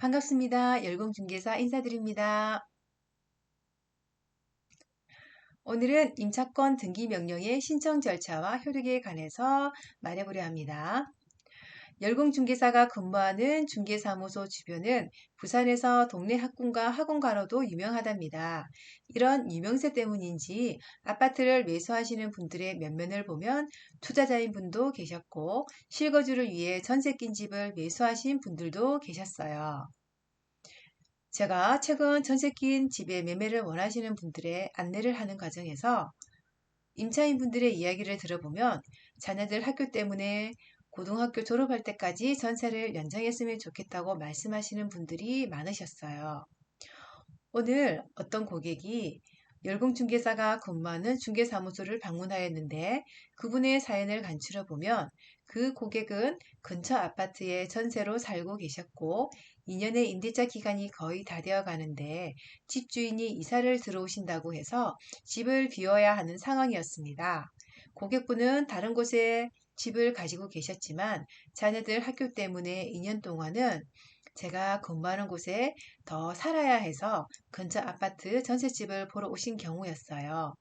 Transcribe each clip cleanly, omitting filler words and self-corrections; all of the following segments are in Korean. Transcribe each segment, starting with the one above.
반갑습니다. 열공중개사 인사드립니다. 오늘은 임차권 등기 명령의 신청 절차와 효력에 관해서 말해보려 합니다. 열공중개사가 근무하는 중개사무소 주변은 부산에서 동네 학군과 학원가로도 유명하답니다. 이런 유명세 때문인지 아파트를 매수하시는 분들의 면면을 보면 투자자인 분도 계셨고 실거주를 위해 전세 낀 집을 매수하신 분들도 계셨어요. 제가 최근 전세 낀 집의 매매를 원하시는 분들의 안내를 하는 과정에서 임차인 분들의 이야기를 들어보면 자녀들 학교 때문에 고등학교 졸업할 때까지 전세를 연장했으면 좋겠다고 말씀하시는 분들이 많으셨어요. 오늘 어떤 고객이 열공중개사가 근무하는 중개사무소를 방문하였는데 그분의 사연을 간추려 보면 그 고객은 근처 아파트에 전세로 살고 계셨고 2년의 임대차 기간이 거의 다 되어 가는데 집주인이 이사를 들어오신다고 해서 집을 비워야 하는 상황이었습니다. 고객분은 다른 곳에 집을 가지고 계셨지만 자녀들 학교 때문에 2년 동안은 제가 근무하는 곳에 더 살아야 해서 근처 아파트 전셋집을 보러 오신 경우였어요.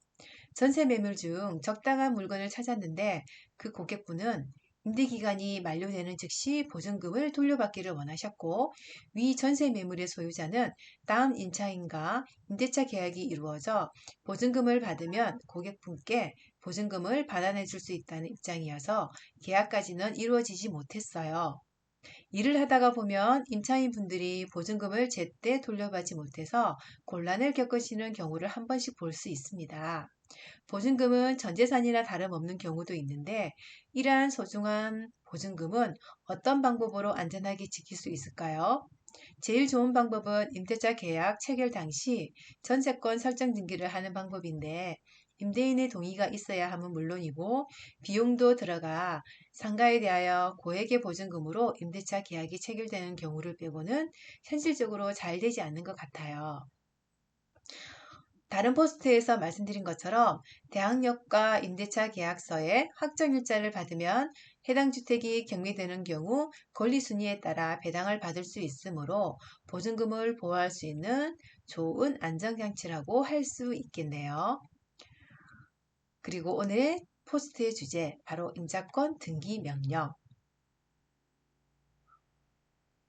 전세 매물 중 적당한 물건을 찾았는데 그 고객분은 임대기간이 만료되는 즉시 보증금을 돌려받기를 원하셨고 위 전세 매물의 소유자는 다음 임차인과 임대차 계약이 이루어져 보증금을 받으면 고객분께 보증금을 반환해 줄 수 있다는 입장이어서 계약까지는 이루어지지 못했어요. 일을 하다가 보면 임차인 분들이 보증금을 제때 돌려받지 못해서 곤란을 겪으시는 경우를 한 번씩 볼 수 있습니다. 보증금은 전 재산이나 다름없는 경우도 있는데 이러한 소중한 보증금은 어떤 방법으로 안전하게 지킬 수 있을까요? 제일 좋은 방법은 임대차 계약 체결 당시 전세권 설정 등기를 하는 방법인데 임대인의 동의가 있어야 함은 물론이고 비용도 들어가 상가에 대하여 고액의 보증금으로 임대차 계약이 체결되는 경우를 빼고는 현실적으로 잘 되지 않는 것 같아요. 다른 포스트에서 말씀드린 것처럼 대항력과 임대차 계약서에 확정일자를 받으면 해당 주택이 경매되는 경우 권리순위에 따라 배당을 받을 수 있으므로 보증금을 보호할 수 있는 좋은 안전장치라고 할 수 있겠네요. 그리고 오늘의 포스트의 주제 바로 임차권 등기 명령.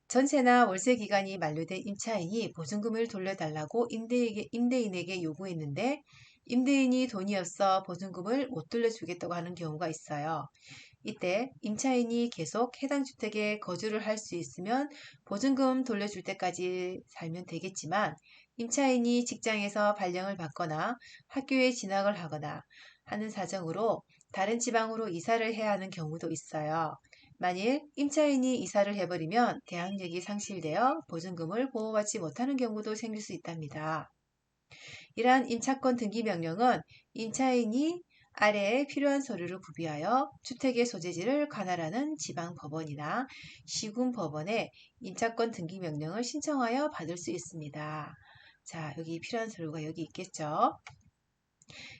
전세나 월세 기간이 만료된 임차인이 보증금을 돌려달라고 임대인에게 요구했는데 임대인이 돈이 없어 보증금을 못 돌려주겠다고 하는 경우가 있어요. 이때 임차인이 계속 해당 주택에 거주를 할 수 있으면 보증금 돌려줄 때까지 살면 되겠지만 임차인이 직장에서 발령을 받거나 학교에 진학을 하거나 하는 사정으로 다른 지방으로 이사를 해야 하는 경우도 있어요. 만일 임차인이 이사를 해버리면 대항력이 상실되어 보증금을 보호받지 못하는 경우도 생길 수 있답니다. 이러한 임차권 등기 명령은 임차인이 아래에 필요한 서류를 구비하여 주택의 소재지를 관할하는 지방법원이나 시군법원에 임차권 등기 명령을 신청하여 받을 수 있습니다. 자, 여기 필요한 서류가 여기 있겠죠.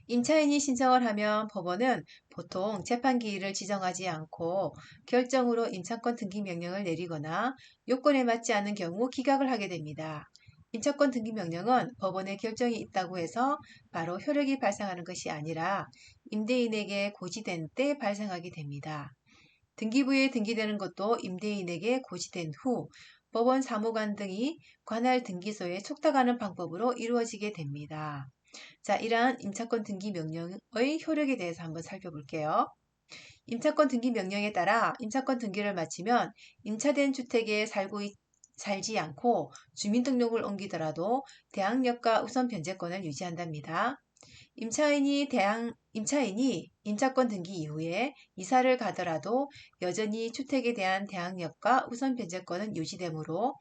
임차인이 신청을 하면 법원은 보통 재판기일을 지정하지 않고 결정으로 임차권 등기 명령을 내리거나 요건에 맞지 않는 경우 기각을 하게 됩니다. 임차권 등기 명령은 법원의 결정이 있다고 해서 바로 효력이 발생하는 것이 아니라 임대인에게 고지된 때 발생하게 됩니다. 등기부에 등기되는 것도 임대인에게 고지된 후 법원 사무관 등이 관할 등기소에 촉탁하는 방법으로 이루어지게 됩니다. 자, 이러한 임차권 등기 명령의 효력에 대해서 한번 살펴볼게요. 임차권 등기 명령에 따라 임차권 등기를 마치면 임차된 주택에 살지 않고 주민등록을 옮기더라도 대항력과 우선 변제권을 유지한답니다. 임차인이 임차권 등기 이후에 이사를 가더라도 여전히 주택에 대한 대항력과 우선 변제권은 유지되므로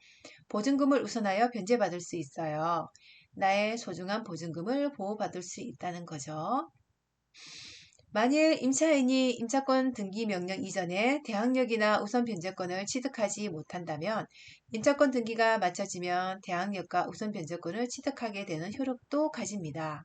보증금을 우선하여 변제받을 수 있어요. 나의 소중한 보증금을 보호받을 수 있다는 거죠. 만일 임차인이 임차권 등기 명령 이전에 대항력이나 우선 변제권을 취득하지 못한다면 임차권 등기가 마쳐지면 대항력과 우선 변제권을 취득하게 되는 효력도 가집니다.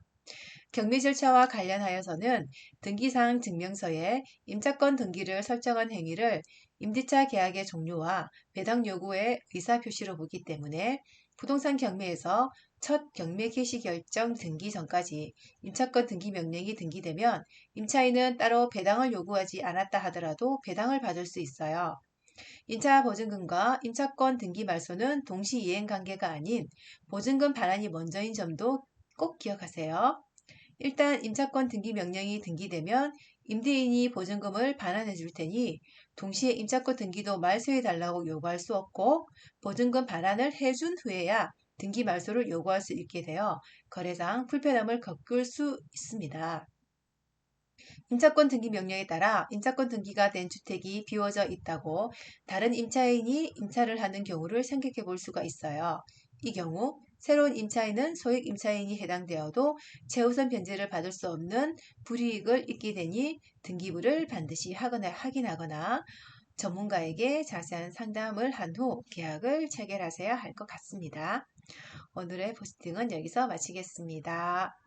경매 절차와 관련하여서는 등기사항 증명서에 임차권 등기를 설정한 행위를 임대차 계약의 종료와 배당 요구의 의사표시로 보기 때문에 부동산 경매에서 첫 경매 개시 결정 등기 전까지 임차권 등기 명령이 등기되면 임차인은 따로 배당을 요구하지 않았다 하더라도 배당을 받을 수 있어요. 임차 보증금과 임차권 등기 말소는 동시 이행 관계가 아닌 보증금 반환이 먼저인 점도 꼭 기억하세요. 일단 임차권 등기 명령이 등기되면 임대인이 보증금을 반환해 줄 테니 동시에 임차권 등기도 말소해 달라고 요구할 수 없고 보증금 반환을 해준 후에야 등기 말소를 요구할 수 있게 되어 거래상 불편함을 겪을 수 있습니다. 임차권 등기 명령에 따라 임차권 등기가 된 주택이 비워져 있다고 다른 임차인이 임차를 하는 경우를 생각해 볼 수가 있어요. 이 경우 새로운 임차인은 소액 임차인이 해당되어도 최우선 변제를 받을 수 없는 불이익을 입게 되니 등기부를 반드시 확인하거나 전문가에게 자세한 상담을 한 후 계약을 체결하셔야 할 것 같습니다. 오늘의 포스팅은 여기서 마치겠습니다.